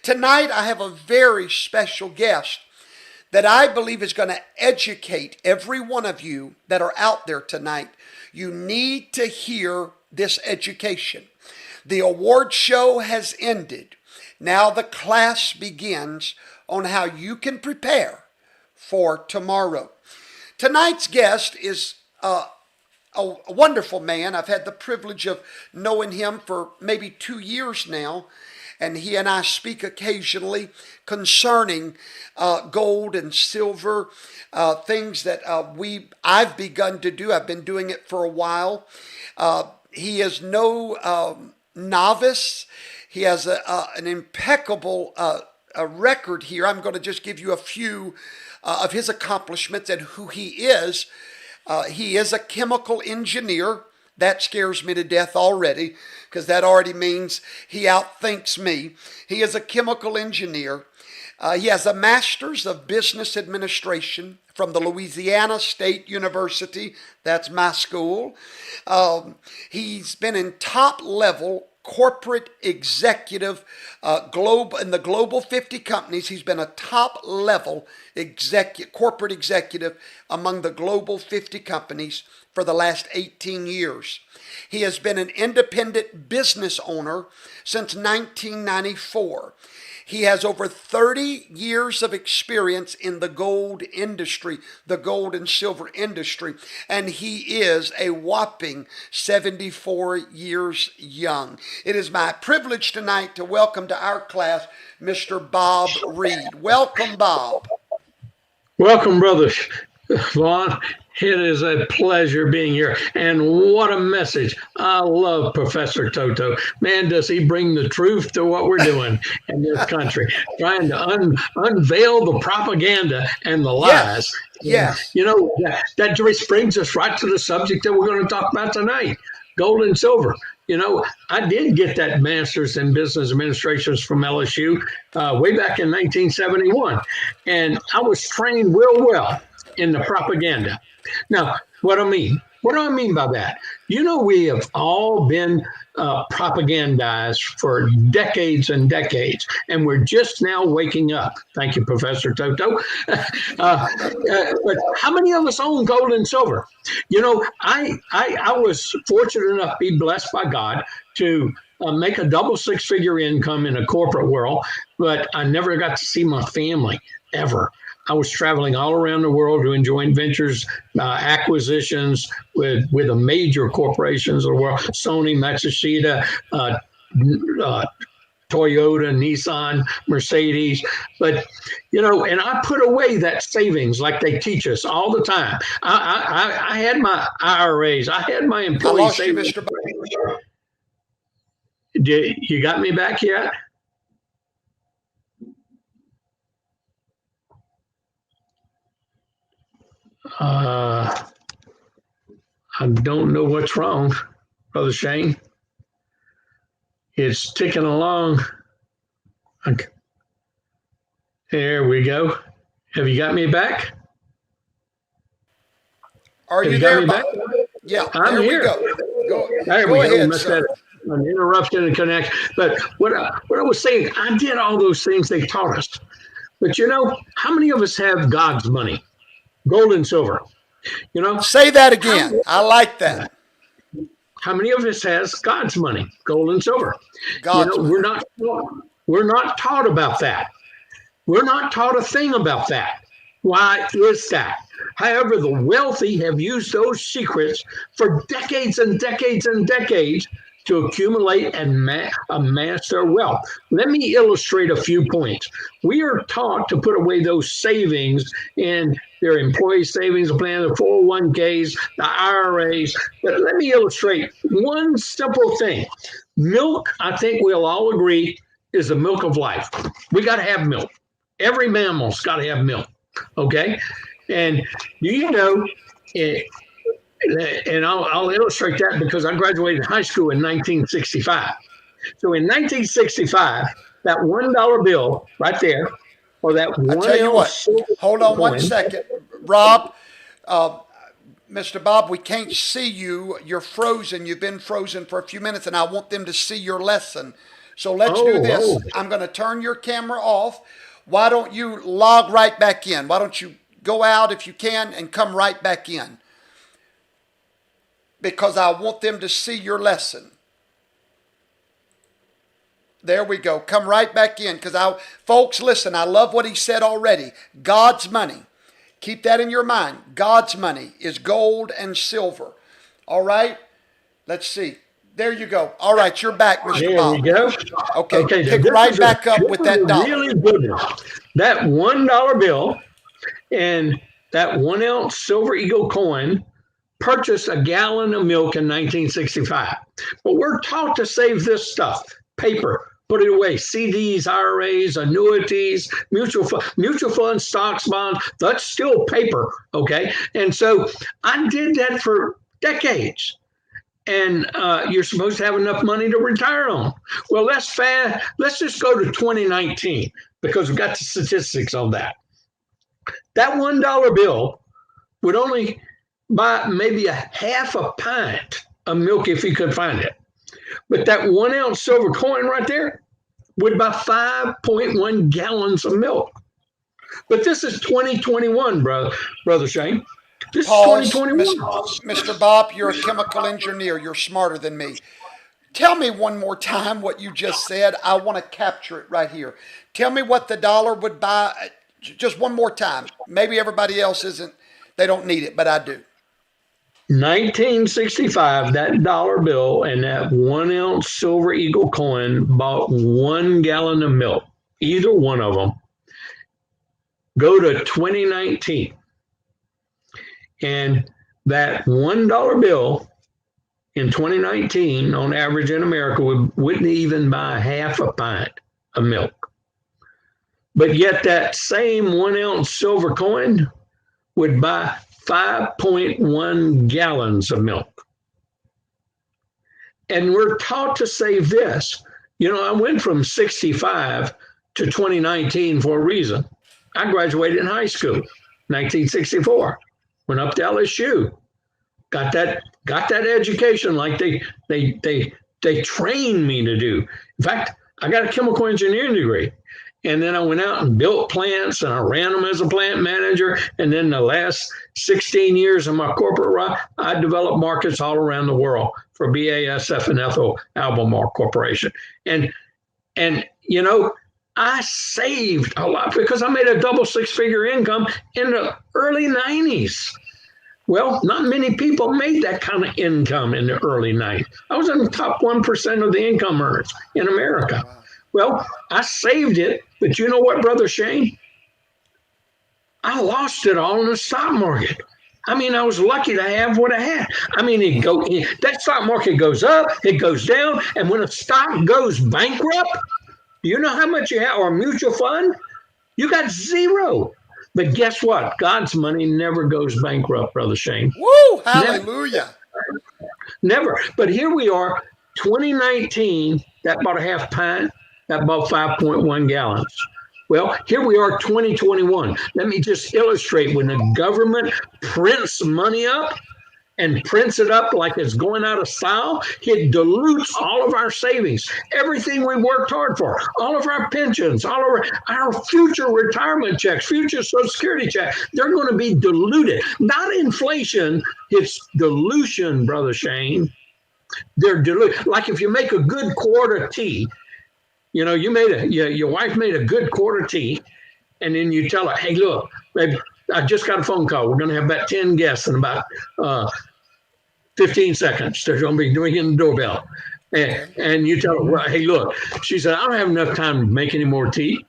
Tonight, I have a very special guest that I believe is going to educate every one of you that are out there tonight. You need to hear this education. The award show has ended. Now the class begins on how you can prepare for tomorrow. Tonight's guest is a wonderful man. I've had the privilege of knowing him for maybe 2 years now, and he and I speak occasionally concerning gold and silver, things that I've begun to do. I've been doing it for a while. He is no novice. He has an impeccable record here. I'm going to just give you a few of his accomplishments and who he is. He is a chemical engineer. That scares me to death already, because that already means he outthinks me. He is a chemical engineer. He has a master's of business administration from the Louisiana State University. That's my school. He's been in top level corporate executive in the global 50 companies. He's been a top level corporate executive among the global 50 companies for the last 18 years. He has been an independent business owner since 1994. He has over 30 years of experience in the gold industry, the gold and silver industry, and he is a whopping 74 years young. It is my privilege tonight to welcome to our class Mr. Bob Reed. Welcome, Bob. Welcome, Brother Vaughn. It is a pleasure being here. And what a message. I love Professor Toto. Man, does he bring the truth to what we're doing in this country, trying to unveil the propaganda and the lies. Yes. You know, that just brings us right to the subject that we're going to talk about tonight, gold and silver. You know, I did get that master's in business administration from LSU way back in 1971. And I was trained real well in the propaganda. Now, what do I mean by that? You know, we have all been propagandized for decades and decades, and we're just now waking up. Thank you, Professor Toto. But how many of us own gold and silver? You know, I was fortunate enough to be blessed by God to make a double six-figure income in a corporate world, but I never got to see my family ever. I was traveling all around the world doing joint ventures, acquisitions with the major corporations of the world, Sony, Matsushita, Toyota, Nissan, Mercedes. But, you know, and I put away that savings like they teach us all the time. I had my IRAs. I had my employee savings. You, Mr. You got me back yet? I don't know what's wrong, Brother Shane. It's ticking along. Okay. There we go. Have you got me back? Are you there, Bob? Yeah, I'm here. Go ahead, sir. An interruption in connection. But what I was saying, I did all those things they taught us. But you know, how many of us have God's money? Gold and silver. You know, say that again. I like that. How many of us has God's money, gold and silver? God's money. We're not taught about that. We're not taught a thing about that. Why is that? However, the wealthy have used those secrets for decades and decades and decades to accumulate and amass their wealth. Let me illustrate a few points. We are taught to put away those savings in their employee savings plan, the 401ks, the IRAs. But let me illustrate one simple thing. Milk, I think we'll all agree, is the milk of life. We got to have milk. Every mammal's got to have milk. Okay? And do you know, and I'll illustrate that because I graduated high school in 1965. So in 1965, that $1 bill right there, or that one. I tell you what, hold on 1 second. Rob, Mr. Bob, we can't see you. You're frozen. You've been frozen for a few minutes, and I want them to see your lesson. So let's do this. I'm going to turn your camera off. Why don't you log right back in? Why don't you go out if you can and come right back in? Because I want them to see your lesson. There we go. Come right back in. Folks, listen, I love what he said already. God's money. Keep that in your mind. God's money is gold and silver. All right? Let's see. There you go. All right, you're back, Mr. Bob. There you go. Okay, pick right back up with that dollar. Really good one. That $1 bill and that 1 ounce silver eagle coin purchased a gallon of milk in 1965. But we're taught to save this stuff, paper. Put it away. CDs, IRAs, annuities, mutual funds, stocks, bonds. That's still paper, okay? And so I did that for decades. And you're supposed to have enough money to retire on. Well, let's just go to 2019 because we've got the statistics on that. That $1 bill would only buy maybe a half a pint of milk if you could find it. But that 1 ounce silver coin right there would buy 5.1 gallons of milk. But this is 2021, brother Shane. This Pause. is 2021. Mr. Bob, you're a chemical engineer. You're smarter than me. Tell me one more time what you just said. I want to capture it right here. Tell me what the dollar would buy. Just one more time. Maybe everybody else they don't need it, but I do. 1965, that dollar bill and that 1 ounce silver eagle coin bought 1 gallon of milk, either one of them. Go to 2019, and that $1 bill in 2019, on average in America, wouldn't even buy half a pint of milk. But yet that same 1 ounce silver coin would buy 5.1 gallons of milk. And we're taught to save this. You know, I went from 65 to 2019 for a reason. I graduated in high school, 1964. Went up to LSU. Got that education like they trained me to do. In fact, I got a chemical engineering degree. And then I went out and built plants, and I ran them as a plant manager. And then the last 16 years of my corporate run, I developed markets all around the world for BASF and Ethyl Albemarle Corporation. And you know, I saved a lot because I made a double six-figure income in the early 90s. Well, not many people made that kind of income in the early 90s. I was in the top 1% of the income earners in America. Well, I saved it, but you know what, Brother Shane? I lost it all in the stock market. I mean, I was lucky to have what I had. I mean, that stock market goes up, it goes down, and when a stock goes bankrupt, you know how much you have, or a mutual fund? You got zero. But guess what? God's money never goes bankrupt, Brother Shane. Woo! Hallelujah. Never. But here we are, 2019, that bought a half pint. That bought 5.1 gallons. Well, here we are, 2021. Let me just illustrate. When the government prints money up and prints it up like it's going out of style, it dilutes all of our savings, everything we worked hard for, all of our pensions, all of our future retirement checks, future Social Security checks. They're going to be diluted. Not inflation, it's dilution, Brother Shane. They're diluted. Like if you make a good quart of tea, you know, your wife made a good quart of tea, and then you tell her, hey, look, baby, I just got a phone call. We're going to have about 10 guests in about 15 seconds. They're going to be ringing the doorbell. And you tell her, well, hey, look, she said, I don't have enough time to make any more tea.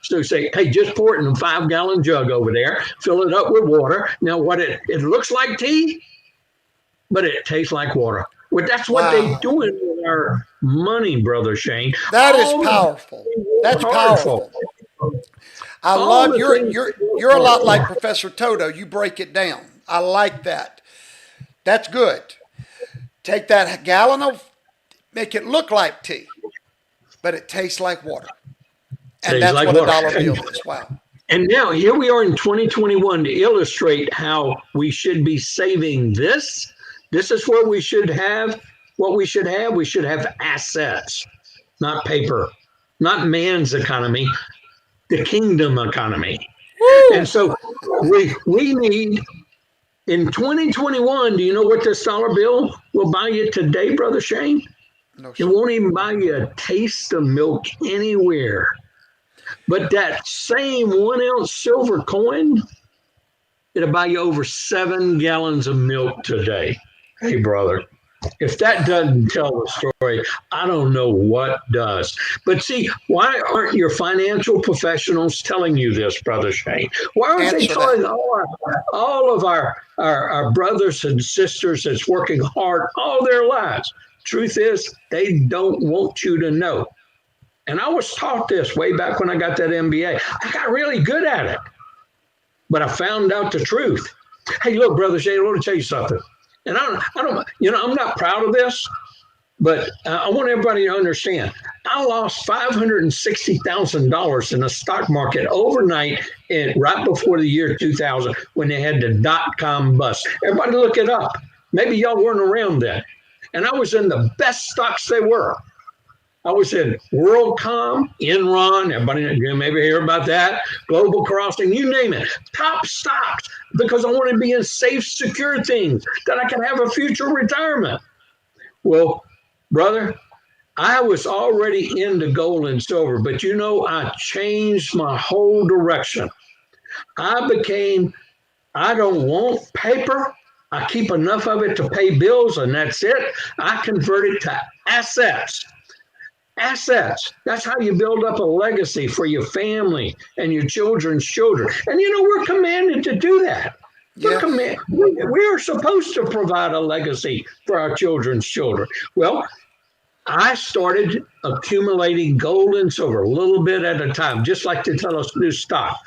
So say, hey, just pour it in a 5-gallon jug over there, fill it up with water. Now, what it looks like tea, but it tastes like water. Well, that's what they're doing with our money, Brother Shane. That is powerful. That's powerful. I love you're a lot like Professor Toto. You break it down. I like that. That's good. Take that gallon of, make it look like tea, but it tastes like water. And that's like what water. A dollar bill is. Wow. And now here we are in 2021 to illustrate how we should be saving this. This is where we should have what we should have. We should have assets. not paper, not man's economy, the kingdom economy. Woo! And so we need, in 2021, do you know what this dollar bill will buy you today, Brother Shane? No, It sir. won't even buy you a taste of milk anywhere. But that same 1 ounce silver coin, it'll buy you over 7 gallons of milk today. Hey, brother, if that doesn't tell the story, I don't know what does. But see, why aren't your financial professionals telling you this, Brother Shane? Why aren't they Answer that. telling all of our brothers and sisters that's working hard all their lives? Truth is, they don't want you to know. And I was taught this way back when I got that MBA. I got really good at it, but I found out the truth. Hey, look, Brother Shane, I want to tell you something. And I don't, I'm not proud of this, but I want everybody to understand. I lost $560,000 in the stock market overnight, and right before the year 2000, when they had the dot-com bust. Everybody look it up. Maybe y'all weren't around then. And I was in the best stocks they were. I was in WorldCom, Enron, everybody maybe hear about that, Global Crossing, you name it, top stocks, because I want to be in safe, secure things that I can have a future retirement. Well, brother, I was already into gold and silver, but I changed my whole direction. I don't want paper. I keep enough of it to pay bills, and that's it. I convert it to assets. Assets. That's how you build up a legacy for your family and your children's children. And we're commanded to do that. Yeah. We are supposed to provide a legacy for our children's children. Well, I started accumulating gold and silver a little bit at a time, just like they tell us to do stock.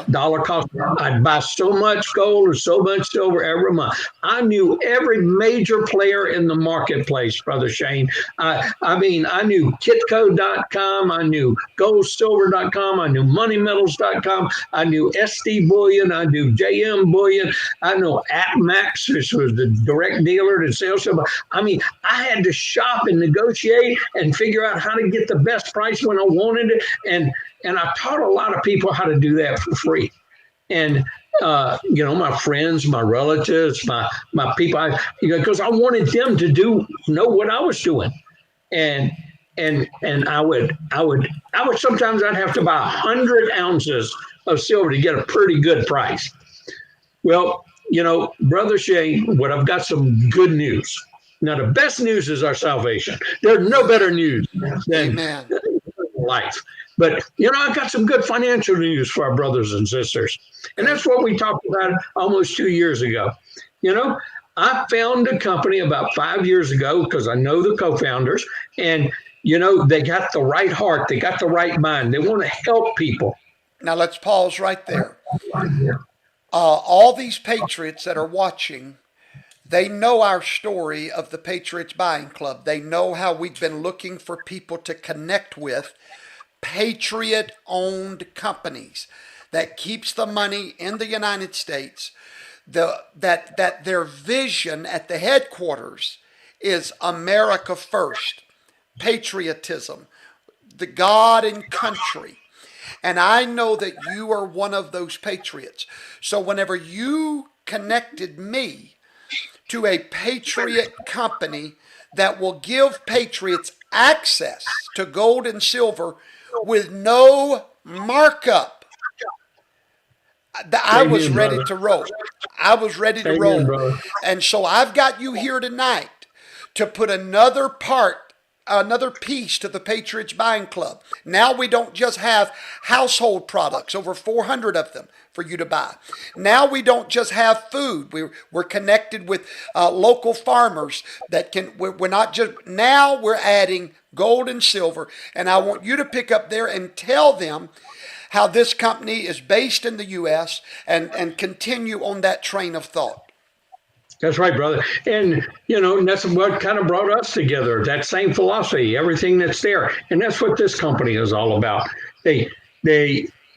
Dollar cost. I'd buy so much gold or so much silver every month. I knew every major player in the marketplace, Brother Shane. I knew Kitco.com. I knew goldsilver.com. I knew moneymetals.com. I knew SD Bullion. I knew JM Bullion. I know AppMax, which was the direct dealer to sales. I had to shop and negotiate and figure out how to get the best price when I wanted it. And I taught a lot of people how to do that for free. And, my friends, my relatives, my people, because I wanted them to know what I was doing. And I would sometimes I'd have to buy 100 ounces of silver to get a pretty good price. Well, Brother Shane, I've got some good news. Now, the best news is our salvation. There's no better news than life. But, I've got some good financial news for our brothers and sisters. And that's what we talked about almost 2 years ago. I found a company about 5 years ago because I know the co-founders. And, they got the right heart. They got the right mind. They want to help people. Now, let's pause right there. All these patriots that are watching, they know our story of the Patriots Buying Club. They know how we've been looking for people to connect with Patriot-owned companies that keeps the money in the United States. That their vision at the headquarters is America first, patriotism, the God and country. And I know that you are one of those patriots. So whenever you connected me to a patriot company that will give patriots access to gold and silver with no markup, I was ready to roll. I was ready to roll. And so I've got you here tonight to put another piece to the Patriots Buying Club. Now we don't just have household products, over 400 of them for you to buy. Now we don't just have food. We're connected with local farmers that we're not just, now we're adding gold and silver. And I want you to pick up there and tell them how this company is based in the U.S. and continue on that train of thought. That's right, brother. And, that's what kind of brought us together, that same philosophy, everything that's there. And that's what this company is all about. They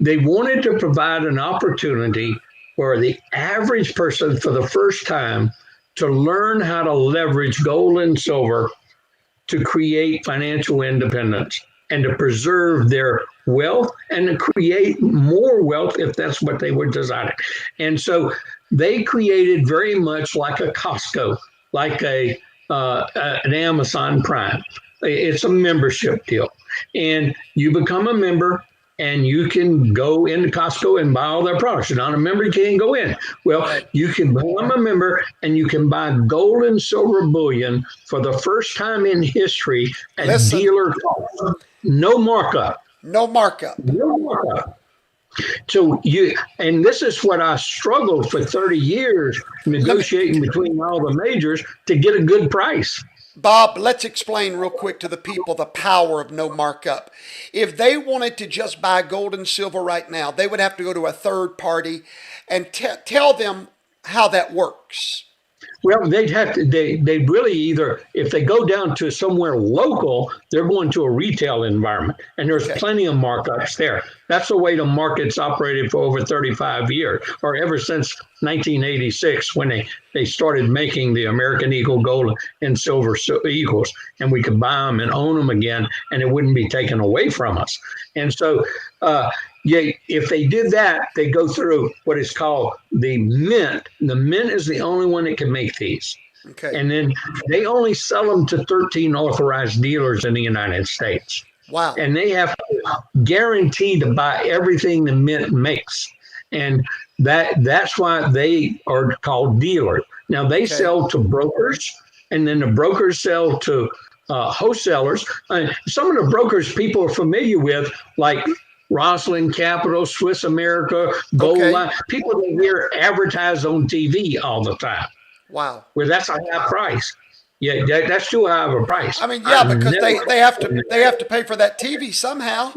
wanted to provide an opportunity for the average person for the first time to learn how to leverage gold and silver to create financial independence and to preserve their wealth and to create more wealth if that's what they were deciding. And so they created very much like a Costco, like an Amazon Prime. It's a membership deal. And you become a member and you can go into Costco and buy all their products. You're not a member, you can't go in. Well, you can become a member and you can buy gold and silver bullion for the first time in history at dealer cost. No markup. No markup. No markup. So and this is what I struggled for 30 years negotiating between all the majors to get a good price. Bob, let's explain real quick to the people the power of no markup. If they wanted to just buy gold and silver right now, they would have to go to a third party and tell them how that works. Well, they'd really either, if they go down to somewhere local, they're going to a retail environment, and there's plenty of markups there. That's the way the market's operated for over 35 years, or ever since 1986 when they started making the American Eagle gold and silver eagles, and we could buy them and own them again, and it wouldn't be taken away from us. And so, if they did that, they go through what is called the mint. The mint is the only one that can make these. Okay. And then they only sell them to 13 authorized dealers in the United States. Wow. And they have to guarantee to buy everything the mint makes. And that's why they are called dealers. Now, they sell to brokers, and then the brokers sell to wholesalers. Some of the brokers people are familiar with, like Rosalind Capital, Swiss America, Goldline, people that hear advertised on TV all the time. Wow. Well, that's a high price. Yeah, that's too high of a price. I mean, because they have to pay for that TV somehow.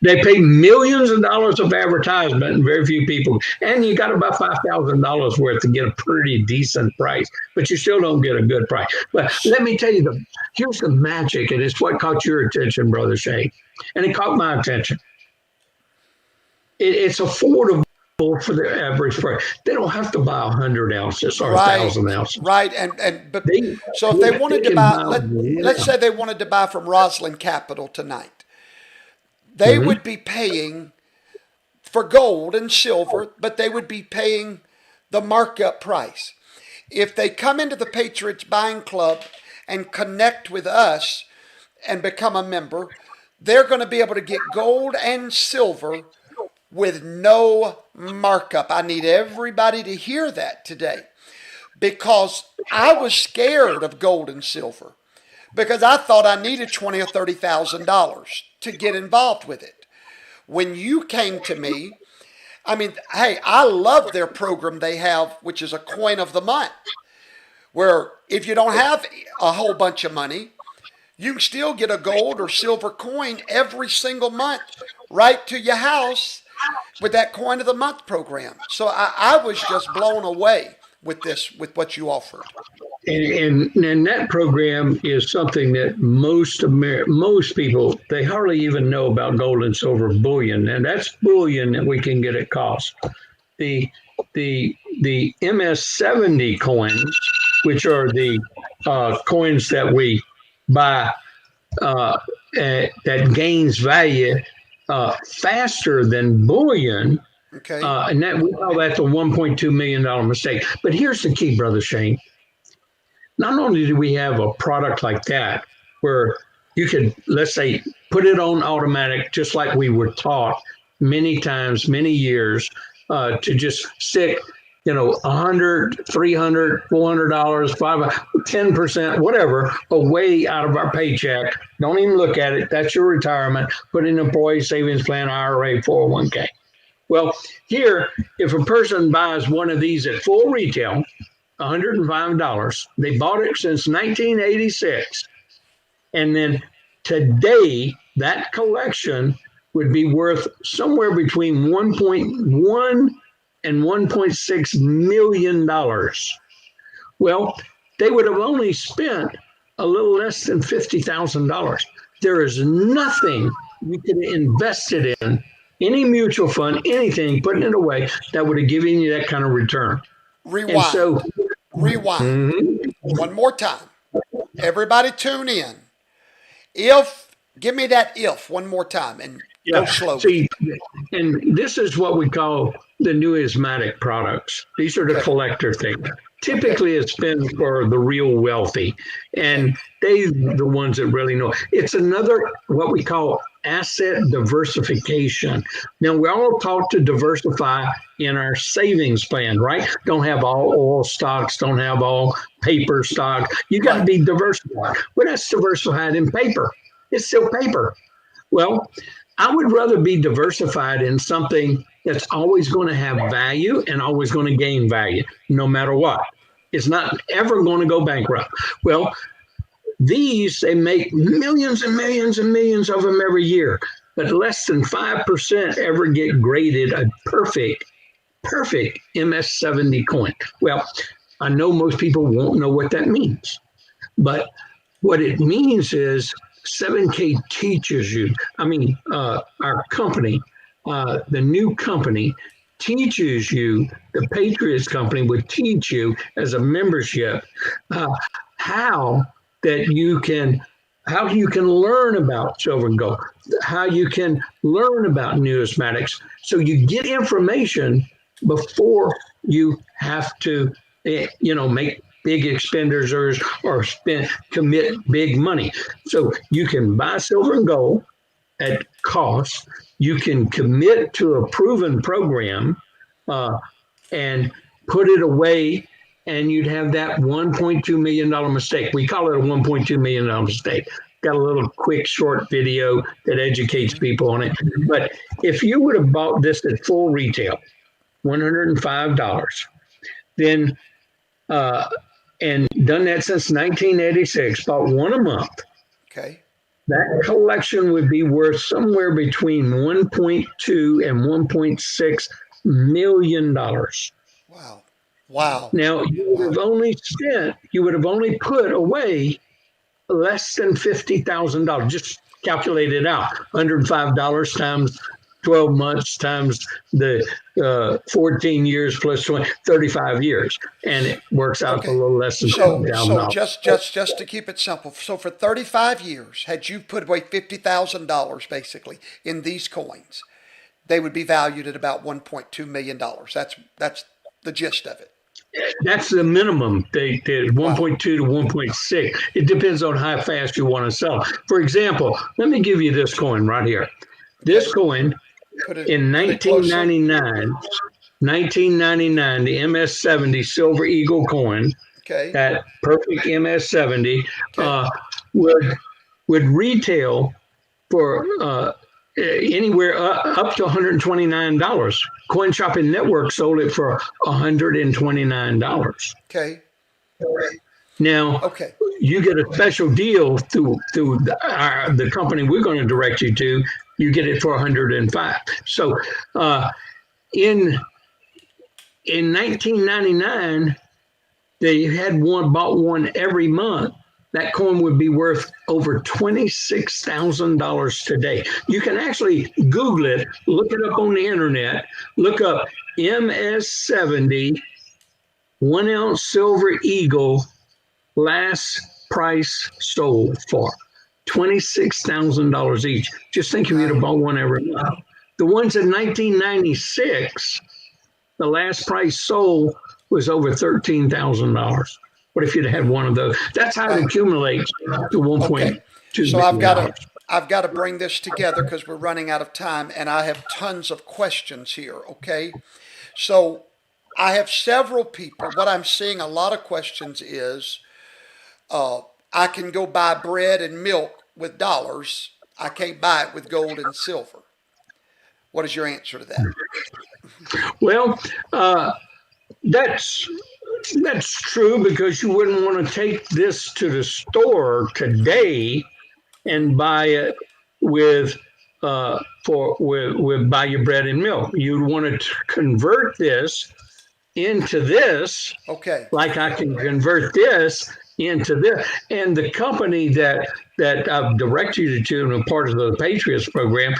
They pay millions of dollars of advertisement, and very few people. And you got about $5,000 worth to get a pretty decent price, but you still don't get a good price. But let me tell you, here's the magic, and it's what caught your attention, Brother Shane, and it caught my attention. It's affordable for the average price. They don't have to buy 100 ounces or 1,000 ounces. Right, but so if they wanted to buy, let's say they wanted to buy from Rosalind Capital tonight, they would be paying for gold and silver, but they would be paying the markup price. If they come into the Patriots Buying Club and connect with us and become a member, they're going to be able to get gold and silver with no markup. I need everybody to hear that today, because I was scared of gold and silver, because I thought I needed $20,000 or $30,000 to get involved with it. When you came to me, I mean, hey, I love their program they have, which is a coin of the month, where if you don't have a whole bunch of money, you can still get a gold or silver coin every single month right to your house with that coin of the month program. So I was just blown away with what you offered. And that program is something that most people, they hardly even know about gold and silver bullion, and that's bullion that we can get at cost. The MS-70 coins, which are the coins that we buy that gains value faster than bullion. Okay. And that we call that the $1.2 million mistake. But here's the key, Brother Shane. Not only do we have a product like that where you could, let's say, put it on automatic, just like we were taught many times, many years, to just stick, $100, $300, $400, $500, 10%, whatever, away out of our paycheck. Don't even look at it. That's your retirement. Put in an employee savings plan, IRA, 401k. Well, here, if a person buys one of these at full retail, $105, they bought it since 1986, and then today that collection would be worth somewhere between 1.1 and $1.6 million. Well, they would have only spent a little less than $50,000. There is nothing you could have invested in, any mutual fund, anything, putting it away, that would have given you that kind of return. Rewind. And so, Rewind. One more time. everybody tune in. Give me that if one more time and go slow. See, and this is what we call the numismatic products. These are the collector things. Typically, it's been for the real wealthy, and they're the ones that really know. It's another what we call asset diversification. Now, we're all taught to diversify in our savings plan, right? Don't have all oil stocks, don't have all paper stock. You got to be diversified. Well, that's diversified in paper. It's still paper. Well, I would rather be diversified in something that's always going to have value and always going to gain value, no matter what. It's not ever going to go bankrupt. Well, they make millions and millions and millions of them every year, but less than 5% ever get graded a perfect MS-70 coin. Well, I know most people won't know what that means, but what it means is 7K teaches you. Our company, the new company, teaches you, the Patriots company would teach you as a membership how you can learn about silver and gold, how you can learn about numismatics. So you get information before you have to, make big expenditures or commit big money. So you can buy silver and gold at cost. You can commit to a proven program and put it away, and you'd have that $1.2 million mistake. We call it a $1.2 million mistake. Got a little quick short video that educates people on it. But if you would have bought this at full retail, $105, then and done that since 1986, bought one a month. Okay. That collection would be worth somewhere between $1.2 and $1.6 million. Wow. Now you would have only put away less than $50,000. Just calculate it out. $105 times 12 months times the 14 years plus 35 years. And it works out to a little less than $50,000. So just to keep it simple. So for 35 years, had you put away $50,000 basically in these coins, they would be valued at about $1.2 million. That's the gist of it. That's the minimum. They did 1.2 to 1.6. It depends on how fast you want to sell. For example, let me give you this coin right here. This coin in 1999, the MS-70 Silver Eagle coin, that perfect MS-70 would retail for anywhere up to $129. Coin Shopping Network sold it for $129. Okay. Now, you get a special deal through the company we're going to direct you to. You get it for $105. So, in 1999, they had bought one every month. That coin would be worth over $26,000 today. You can actually Google it, look it up on the internet, look up MS-70 1 ounce Silver Eagle last price sold for $26,000 each. Just think if you'd have bought one every month. The ones in 1996, the last price sold was over $13,000. What if you'd had one of those? That's how it accumulates to 1.2 So million. I've got to bring this together because we're running out of time, and I have tons of questions here. Okay, so I have several people. What I'm seeing a lot of questions is, I can go buy bread and milk with dollars. I can't buy it with gold and silver. What is your answer to that? Well, that's true, because you wouldn't want to take this to the store today and buy it with buy your bread and milk. You'd want to convert this into this. Okay. Like I can convert this into this. And the company that I've directed you to, and a part of the Patriots program,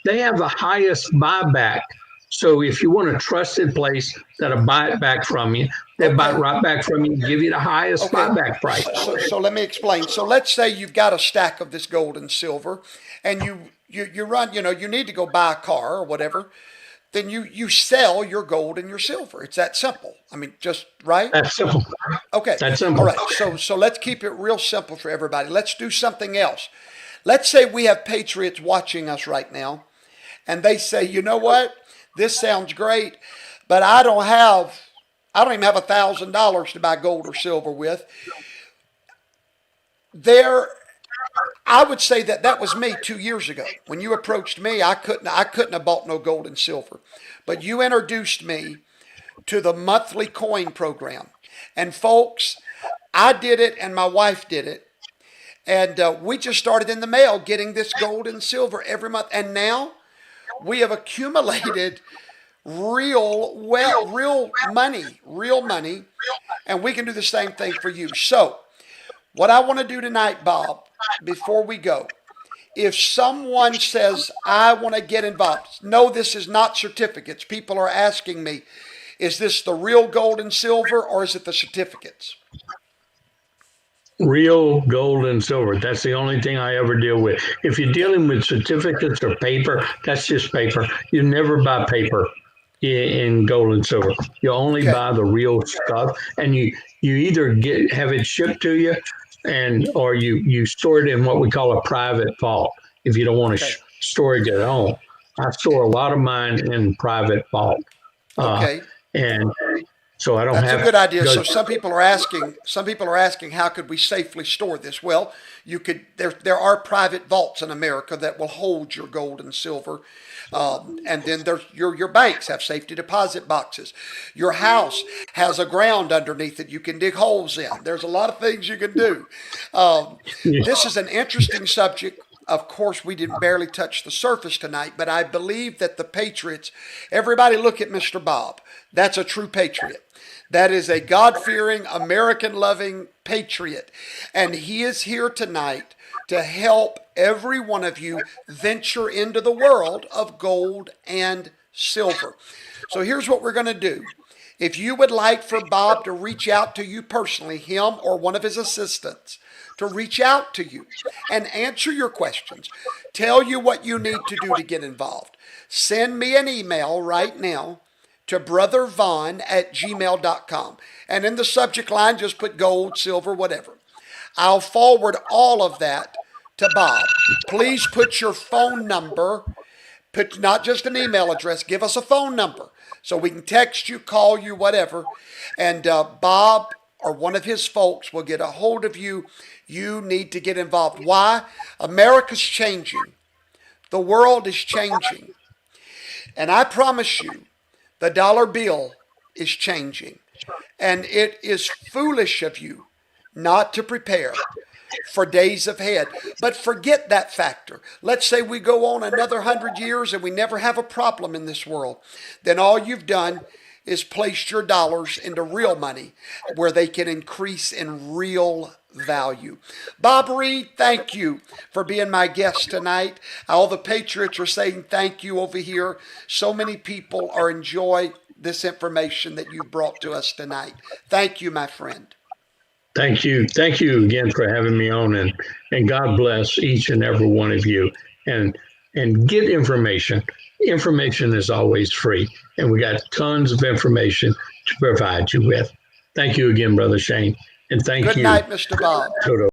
they have the highest buyback So if you want a trusted place that'll buy it back from you, they buy it right back from you and give you the highest buyback price. So let me explain. So let's say you've got a stack of this gold and silver, and you run, you need to go buy a car or whatever. Then you sell your gold and your silver. It's that simple. I mean, just right? That's simple. Okay. That's simple. All right. So let's keep it real simple for everybody. Let's do something else. Let's say we have patriots watching us right now, and they say, you know what? This sounds great, but I don't even have $1,000 to buy gold or silver with. I would say that was me 2 years ago. When you approached me, I couldn't have bought no gold and silver. But you introduced me to the monthly coin program. And folks, I did it and my wife did it. And we just started in the mail getting this gold and silver every month. And now we have accumulated real money. And we can do the same thing for you. So what I want to do tonight, Bob, before we go, if someone says, I want to get involved, no, this is not certificates. People are asking me, is this the real gold and silver or is it the certificates? Real gold and silver. That's the only thing I ever deal with. If you're dealing with certificates or paper, that's just paper. You never buy paper in gold and silver. You only buy the real stuff, and you either have it shipped to you, or you store it in what we call a private vault. If you don't want to store it at home, I store a lot of mine in private vault. And so I don't have. That's a good idea. So some people are asking, how could we safely store this? Well, you could. There are private vaults in America that will hold your gold and silver. And then there's your banks have safety deposit boxes. Your house has a ground underneath it you can dig holes in. There's a lot of things you can do. This is an interesting subject. Of course, we didn't barely touch the surface tonight, but I believe that the Patriots, everybody look at Mr. Bob. That's a true patriot. That is a God-fearing, American-loving patriot. And he is here tonight to help every one of you venture into the world of gold and silver. So here's what we're going to do. If you would like for Bob to reach out to you personally, him or one of his assistants, to reach out to you and answer your questions, tell you what you need to do to get involved, send me an email right now to brothervaughn@gmail.com. And in the subject line, just put gold, silver, whatever. I'll forward all of that to Bob. Please put your phone number, put not just an email address, give us a phone number so we can text you, call you, whatever. And Bob or one of his folks will get a hold of you. You need to get involved. Why? America's changing. The world is changing. And I promise you, the dollar bill is changing. And it is foolish of you not to prepare for days ahead. But forget that factor. Let's say we go on another 100 years and we never have a problem in this world. Then all you've done is placed your dollars into real money where they can increase in real value. Bob Reed, thank you for being my guest tonight. All the Patriots are saying thank you over here. So many people are enjoying this information that you brought to us tonight. Thank you, my friend. Thank you. Thank you again for having me on, and God bless each and every one of you. And get information. Information is always free, and we got tons of information to provide you with. Thank you again, Brother Shane, and thank you. Good night, Mr. Bob. Toto.